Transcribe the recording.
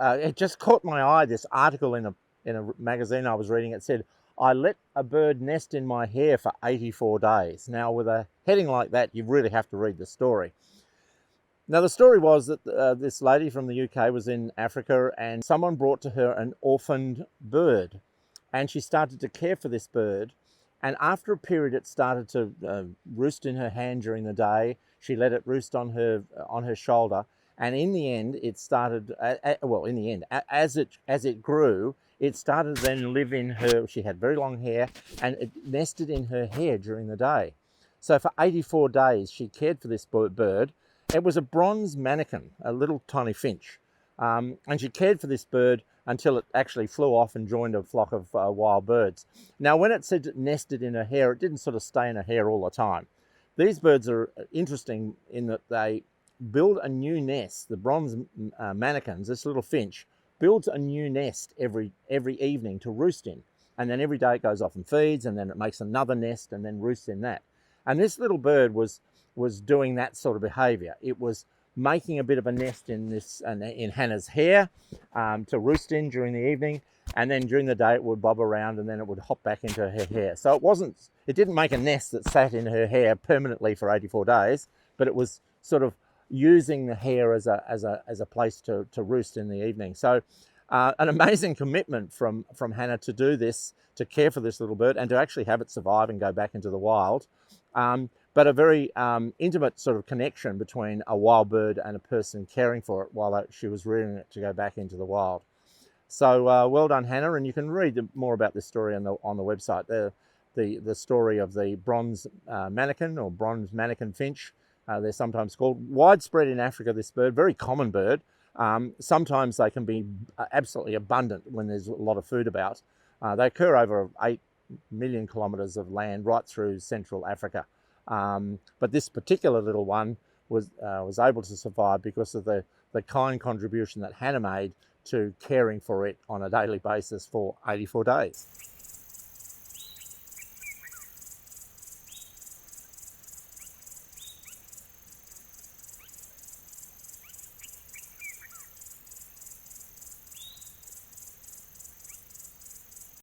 it just caught my eye, this article in a magazine I was reading. It said, "I let a bird nest in my hair for 84 days." Now, with a heading like that, you really have to read the story. Now, the story was that this lady from the UK was in Africa, and someone brought to her an orphaned bird, and she started to care for this bird. And after a period, it started to roost in her hand during the day. She let it roost on her shoulder, and in the end, it started. As it grew, it started to then live in her. She had very long hair, and it nested in her hair during the day. So for 84 days, she cared for this bird. It was a bronze manakin, a little tiny finch, and she cared for this bird until it actually flew off and joined a flock of wild birds. Now, when it said it nested in her hair, it didn't sort of stay in her hair all the time. These birds are interesting in that they build a new nest. The bronze manakins, this little finch, builds a new nest every evening to roost in. And then every day it goes off and feeds, and then it makes another nest and then roosts in that. And this little bird was doing that sort of behavior. It was making a bit of a nest in Hannah's hair to roost in during the evening, and then during the day it would bob around and then it would hop back into her hair. So it didn't make a nest that sat in her hair permanently for 84 days, but it was sort of using the hair as a place to roost in the evening. So an amazing commitment from Hannah to do this, to care for this little bird and to actually have it survive and go back into the wild. But a very intimate sort of connection between a wild bird and a person caring for it while she was rearing it to go back into the wild. So well done, Hannah, and you can read more about this story on the website. The story of the bronze manakin, or bronze manakin finch, they're sometimes called. Widespread in Africa, this bird, very common bird. Sometimes they can be absolutely abundant when there's a lot of food about. They occur over 8 million kilometres of land right through Central Africa. But this particular little one was able to survive because of the kind contribution that Hannah made to caring for it on a daily basis for 84 days.